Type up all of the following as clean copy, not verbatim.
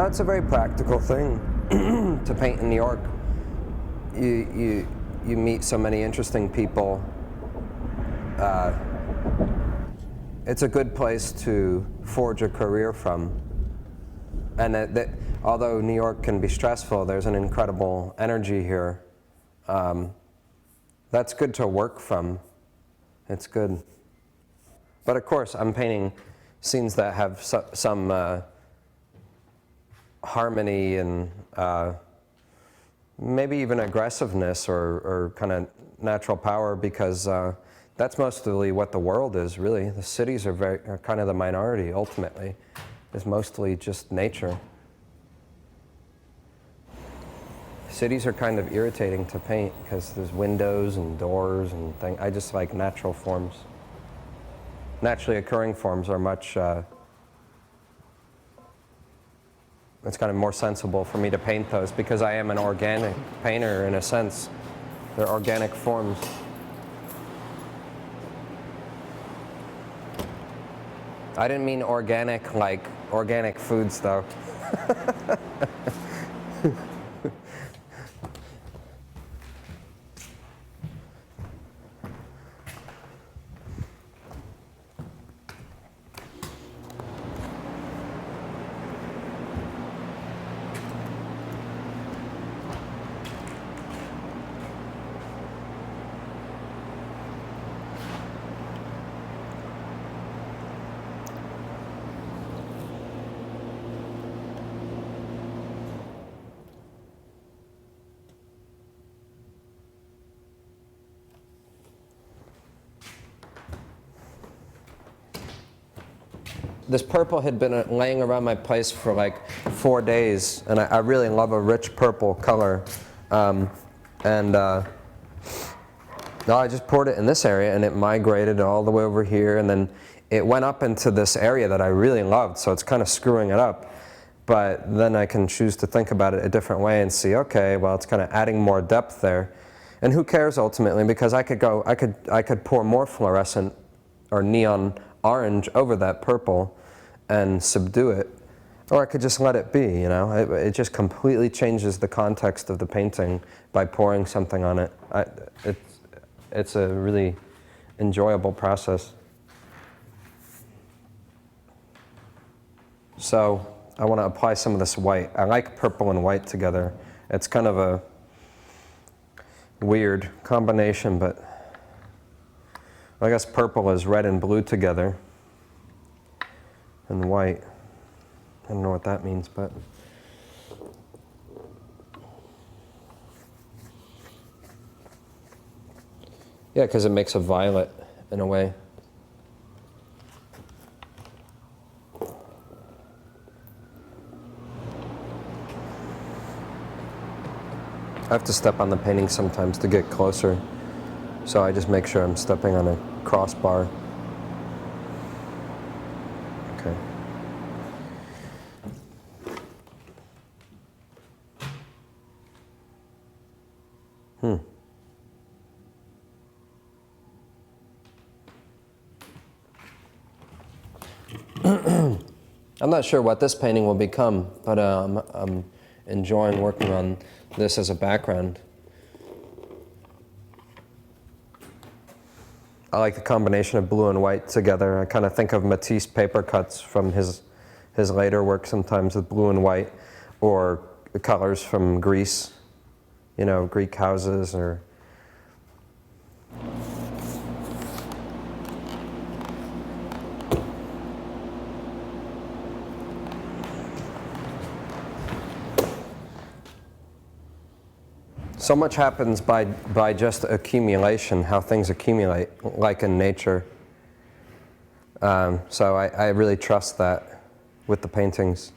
It's a very practical thing to paint in New York. You meet so many interesting people. It's a good place to forge a career from. And although New York can be stressful, there's an incredible energy here. That's good to work from. It's good. But of course, I'm painting scenes that have some harmony and maybe even aggressiveness or kind of natural power, because that's mostly what the world is, really. The cities are kind of the minority, ultimately. It's mostly just nature. Cities are kind of irritating to paint because there's windows and doors and things. I just like natural forms. Naturally occurring forms are much, it's kind of more sensible for me to paint those because I am an organic painter in a sense. They're organic forms. I didn't mean organic like organic foods, though. This purple had been laying around my place for like 4 days, and I really love a rich purple color. No, I just poured it in this area, and it migrated all the way over here, and then it went up into this area that I really loved, so it's kind of screwing it up. But then I can choose to think about it a different way and see, okay, well, it's kind of adding more depth there. And who cares ultimately, because I could pour more fluorescent or neon orange over that purple and subdue it, or I could just let it be, you know. It just completely changes the context of the painting by pouring something on it. It's a really enjoyable process. So I want to apply some of this white. I like purple and white together. It's kind of a weird combination, but I guess purple is red and blue together. And white. I don't know what that means, but yeah, because it makes a violet in a way. I have to step on the painting sometimes to get closer, so I just make sure I'm stepping on a crossbar. Okay. I'm not sure what this painting will become, but I'm enjoying working on this as a background. I like the combination of blue and white together. I kind of think of Matisse paper cuts from his later work sometimes with blue and white, or the colors from Greece, you know, Greek houses, or so much happens by just accumulation, how things accumulate, like in nature. So I really trust that with the paintings.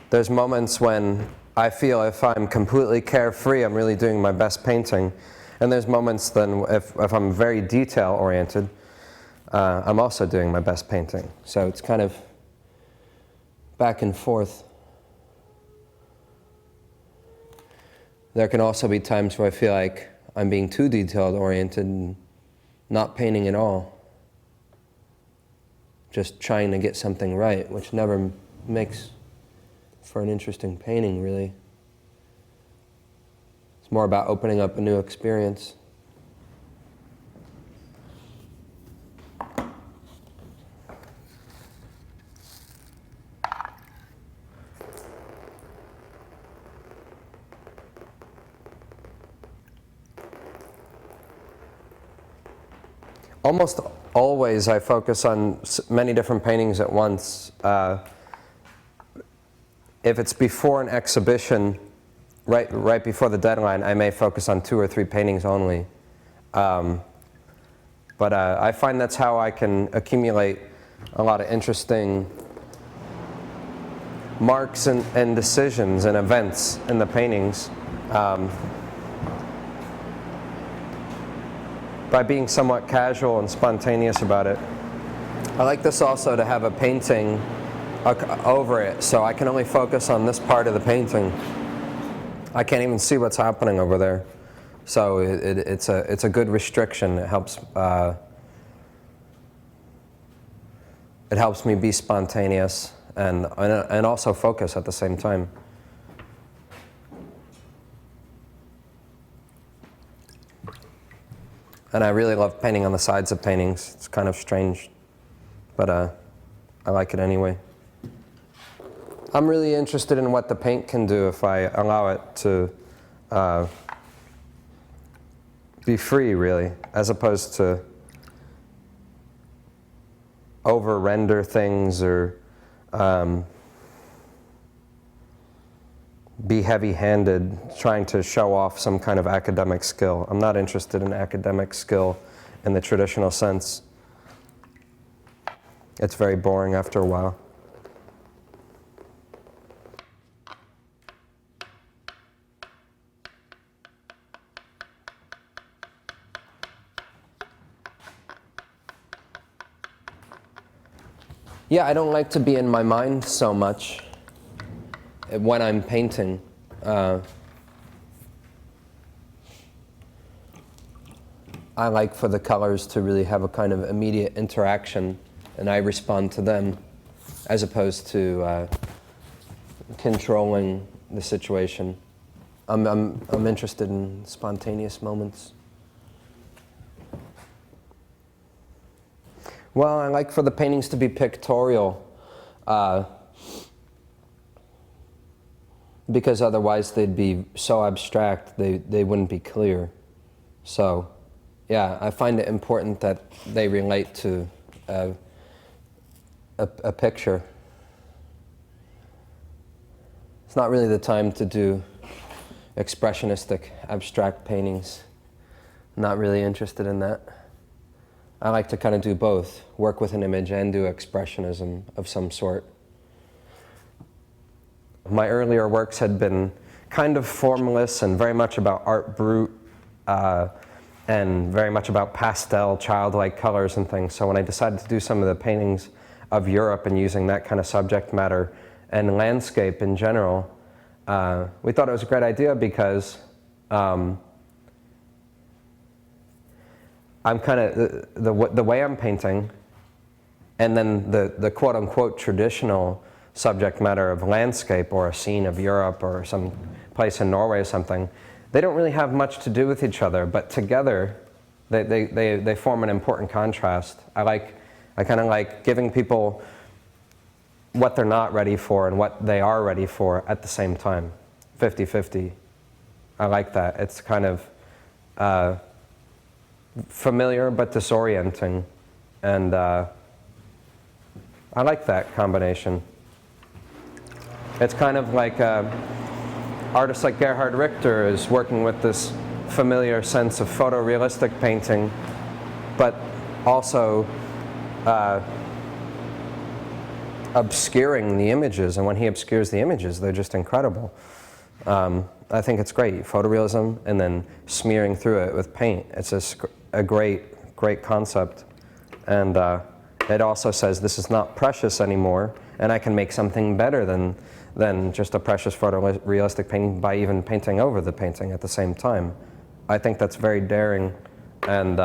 There's moments when I feel if I'm completely carefree, I'm really doing my best painting. And there's moments then if I'm very detail-oriented, I'm also doing my best painting. So it's kind of back and forth. There can also be times where I feel like I'm being too detailed-oriented and not painting at all. just trying to get something right, which never makes for an interesting painting, really. It's more about opening up a new experience. Almost always I focus on many different paintings at once. If it's before an exhibition, right before the deadline, I may focus on 2 or 3 paintings only. But I find that's how I can accumulate a lot of interesting marks and decisions and events in the paintings. By being somewhat casual and spontaneous about it. I like this also to have a painting over it, so I can only focus on this part of the painting. I can't even see what's happening over there. So it's a good restriction. It helps me be spontaneous and also focus at the same time. And I really love painting on the sides of paintings. It's kind of strange, but I like it anyway. I'm really interested in what the paint can do if I allow it to be free, really, as opposed to over-render things or be heavy-handed trying to show off some kind of academic skill. I'm not interested in academic skill in the traditional sense. It's very boring after a while. Yeah, I don't like to be in my mind so much when I'm painting. I like for the colors to really have a kind of immediate interaction, and I respond to them, as opposed to controlling the situation. I'm interested in spontaneous moments. Well, I like for the paintings to be pictorial, because otherwise they'd be so abstract, they wouldn't be clear. So, yeah, I find it important that they relate to a picture. It's not really the time to do expressionistic, abstract paintings. I'm not really interested in that. I like to kind of do both, work with an image and do expressionism of some sort. My earlier works had been kind of formless and very much about art brut, and very much about pastel, childlike colors and things. So when I decided to do some of the paintings of Europe and using that kind of subject matter and landscape in general, we thought it was a great idea because I'm kind of, the way I'm painting, and then the quote-unquote traditional subject matter of landscape or a scene of Europe or some place in Norway or something, they don't really have much to do with each other, but together they form an important contrast. I kind of like giving people what they're not ready for and what they are ready for at the same time, 50-50. I like that. It's kind of familiar but disorienting, and I like that combination. It's kind of like artists like Gerhard Richter is working with this familiar sense of photorealistic painting, but also obscuring the images, and when he obscures the images, they're just incredible. I think it's great, photorealism and then smearing through it with paint. It's a great concept, and it also says this is not precious anymore, and I can make something better than just a precious photorealistic painting by even painting over the painting at the same time. I think that's very daring, and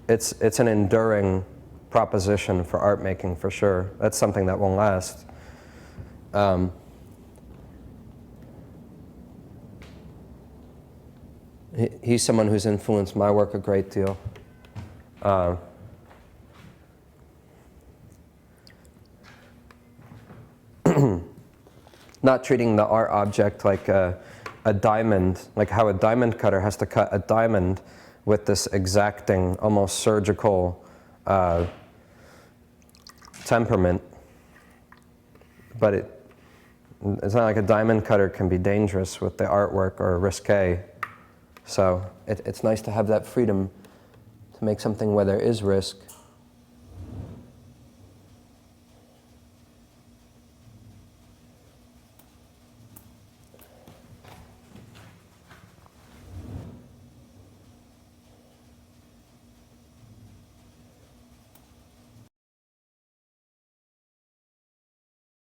it's an enduring proposition for art making for sure. That's something that will last. He's someone who's influenced my work a great deal. Not treating the art object like a diamond, like how a diamond cutter has to cut a diamond with this exacting, almost surgical temperament. But it's not like a diamond cutter can be dangerous with the artwork or risque. So it's nice to have that freedom to make something where there is risk.